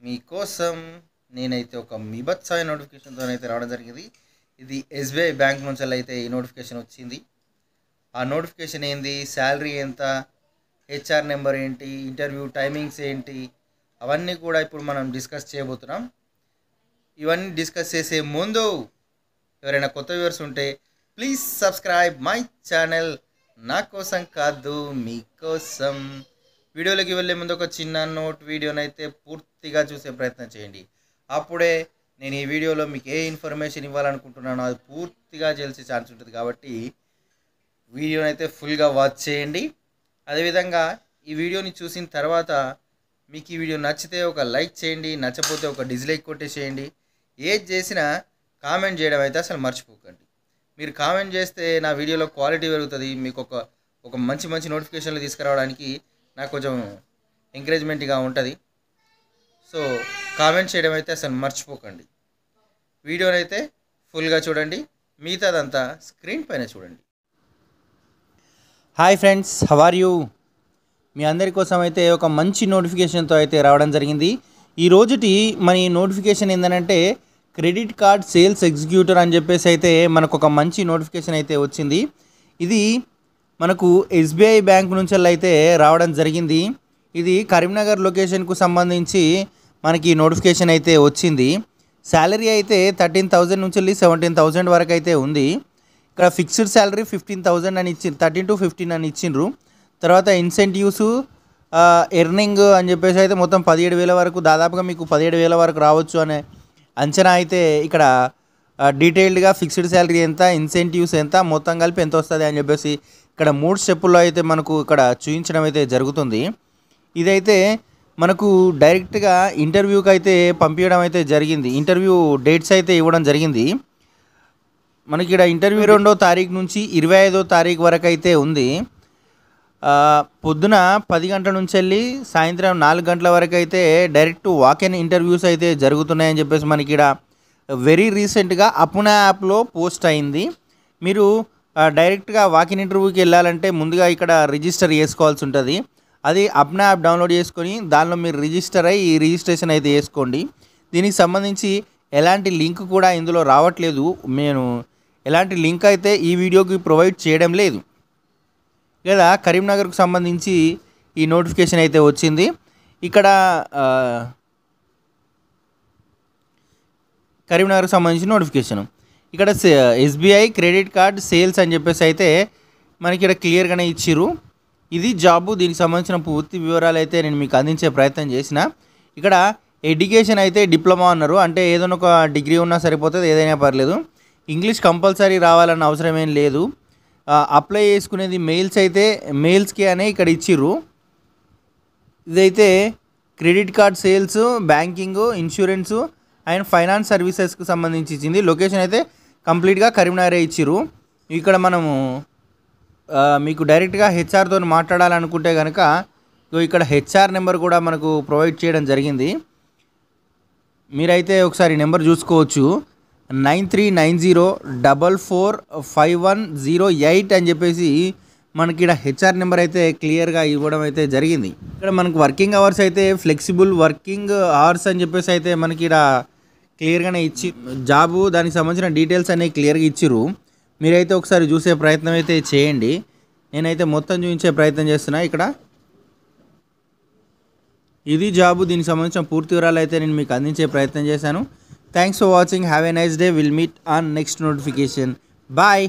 మీకోసం నేనైతే ఒక మీబత్సాయి నోటిఫికేషన్తోనైతే రావడం జరిగింది. ఇది ఎస్బీఐ బ్యాంక్ నుంచి అయితే ఈ నోటిఫికేషన్ వచ్చింది. ఆ నోటిఫికేషన్ ఏంది, శాలరీ ఎంత, హెచ్ఆర్ నెంబర్ ఏంటి, ఇంటర్వ్యూ టైమింగ్స్ ఏంటి, అవన్నీ కూడా ఇప్పుడు మనం డిస్కస్ చేయబోతున్నాం. ఇవన్నీ డిస్కస్ చేసే ముందు ఎవరైనా కొత్త వ్యూవర్స్ ఉంటే ప్లీజ్ సబ్స్క్రైబ్ మై ఛానల్. నా కోసం కాదు, మీకోసం. వీడియోలోకి వెళ్ళే ముందు ఒక చిన్న నోట్, వీడియోనైతే పూర్తిగా చూసే ప్రయత్నం చేయండి. అప్పుడే నేను ఈ వీడియోలో మీకు ఏ ఇన్ఫర్మేషన్ ఇవ్వాలనుకుంటున్నానో అది పూర్తిగా తెలిసే ఛాన్స్ ఉంటుంది. కాబట్టి వీడియోనైతే ఫుల్గా వాచ్ చేయండి. అదేవిధంగా ఈ వీడియోని చూసిన తర్వాత మీకు ఈ వీడియో నచ్చితే ఒక లైక్ చేయండి, నచ్చకపోతే ఒక డిస్లైక్ కొట్టేసేయండి. ఏది చేసినా కామెంట్ చేయడం అయితే అసలు మర్చిపోకండి. మీరు కామెంట్ చేస్తే నా వీడియోలో క్వాలిటీ పెరుగుతుంది. మీకు ఒక మంచి మంచి నోటిఫికేషన్లు తీసుకురావడానికి నాకు కొంచెం ఎంకరేజ్మెంట్గా ఉంటుంది. సో కామెంట్ చేయడం అయితే అసలు మర్చిపోకండి. వీడియోనైతే ఫుల్గా చూడండి, మిగతాదంతా స్క్రీన్ పైన చూడండి. Hi friends, how are you? మీ అందరి కోసం అయితే ఒక మంచి నోటిఫికేషన్తో అయితే రావడం జరిగింది. ఈ రోజుటి మన ఈ నోటిఫికేషన్ ఏంటంటే క్రెడిట్ కార్డ్ సేల్స్ ఎగ్జిక్యూటివ్ అని చెప్పేసి అయితే మనకు ఒక మంచి నోటిఫికేషన్ అయితే వచ్చింది. ఇది మనకు ఎస్బీఐ బ్యాంక్ నుంచి అయితే రావడం జరిగింది. ఇది కరీంనగర్ లొకేషన్కు సంబంధించి మనకి నోటిఫికేషన్ అయితే వచ్చింది. శాలరీ అయితే 13,000 నుంచి 17,000 వరకు అయితే ఉంది. ఇక్కడ ఫిక్స్డ్ శాలరీ 15,000 అని ఇచ్చి 13 to 15 అని ఇచ్చిండ్రు. తర్వాత ఇన్సెంటివ్స్, ఎర్నింగ్ అని చెప్పేసి అయితే మొత్తం 17,000 వరకు, దాదాపుగా మీకు 17,000 వరకు రావచ్చు అనే అంచనా అయితే ఇక్కడ డీటెయిల్డ్గా ఫిక్స్డ్ శాలరీ ఎంత, ఇన్సెంటివ్స్ ఎంత, మొత్తం కలిపి ఎంత వస్తుంది అని చెప్పేసి ఇక్కడ 3 స్టెప్పుల్లో అయితే మనకు ఇక్కడ చూపించడం అయితే జరుగుతుంది. ఇదైతే మనకు డైరెక్ట్గా ఇంటర్వ్యూకి అయితే పంపించడం అయితే జరిగింది. ఇంటర్వ్యూ డేట్స్ అయితే ఇవ్వడం జరిగింది. మనకి ఇక్కడ ఇంటర్వ్యూ 2వ తారీఖు నుంచి 25వ తారీఖు వరకు అయితే ఉంది. పొద్దున 10 గంటల నుంచి వెళ్ళి సాయంత్రం 4 గంటల వరకు అయితే డైరెక్ట్ వాక్-ఇన్ ఇంటర్వ్యూస్ అయితే జరుగుతున్నాయని చెప్పేసి మనకి ఇక్కడ వెరీ రీసెంట్గా అప్నా యాప్లో పోస్ట్ అయింది. మీరు డైరెక్ట్గా వాక్-ఇన్ ఇంటర్వ్యూకి వెళ్ళాలంటే ముందుగా ఇక్కడ రిజిస్టర్ చేసుకోవాల్సి ఉంటుంది. అది అప్నా యాప్ డౌన్లోడ్ చేసుకొని దానిలో మీరు రిజిస్టర్ అయ్యి ఈ రిజిస్ట్రేషన్ అయితే చేసుకోండి. దీనికి సంబంధించి ఎలాంటి లింక్ కూడా ఇందులో రావట్లేదు. నేను ఎలాంటి లింక్ అయితే ఈ వీడియోకి ప్రొవైడ్ చేయడం లేదు. లేదా కరీంనగర్కు సంబంధించి ఈ నోటిఫికేషన్ అయితే వచ్చింది. ఇక్కడ కరీంనగర్కు సంబంధించిన నోటిఫికేషన్, ఇక్కడ ఎస్బీఐ క్రెడిట్ కార్డ్ సేల్స్ అని చెప్పేసి అయితే మనకి ఇక్కడ క్లియర్గానే ఇచ్చిర్రు. ఇది జాబు. దీనికి సంబంధించిన పూర్తి వివరాలు అయితే నేను మీకు అందించే ప్రయత్నం చేసిన. ఇక్కడ ఎడ్యుకేషన్ అయితే డిప్లొమా అన్నారు, అంటే ఏదైనా ఒక డిగ్రీ ఉన్నా సరిపోతుంది, ఏదైనా పర్లేదు. ఇంగ్లీష్ కంపల్సరీ రావాలన్న అవసరం ఏం లేదు. అప్లై చేసుకునేది మెయిల్స్ అయితే మెయిల్స్కి అనే ఇక్కడ ఇచ్చిర్రు. ఇదైతే credit card sales, banking, insurance and finance సర్వీసెస్కి సంబంధించి ఇచ్చింది. లొకేషన్ అయితే కంప్లీట్గా కరీంనగరే ఇచ్చిర్రు. ఇక్కడ మనము మీకు డైరెక్ట్గా హెచ్ఆర్తో మాట్లాడాలనుకుంటే కనుక ఇక్కడ హెచ్ఆర్ నెంబర్ కూడా మనకు ప్రొవైడ్ చేయడం జరిగింది. మీరైతే ఒకసారి నెంబర్ చూసుకోవచ్చు, 9390445108 అని చెప్పేసి మనకి ఇక్కడ హెచ్ఆర్ నెంబర్ అయితే క్లియర్గా ఇవ్వడం అయితే జరిగింది. ఇక్కడ మనకు వర్కింగ్ అవర్స్ అయితే ఫ్లెక్సిబుల్ వర్కింగ్ అవర్స్ అని చెప్పేసి అయితే మనకి ఇక్కడ క్లియర్గానే ఇచ్చి జాబు దానికి సంబంధించిన డీటెయిల్స్ అనేవి క్లియర్గా ఇచ్చిర్రు. మీరైతే ఒకసారి చూసే ప్రయత్నం అయితే చేయండి. నేనైతే మొత్తం చూపించే ప్రయత్నం చేస్తున్నా. ఇక్కడ ఇది జాబు, దీనికి సంబంధించిన పూర్తి వివరాలు అయితే నేను మీకు అందించే ప్రయత్నం చేశాను. Thanks for watching. Have a nice day. Will meet on next notification. Bye.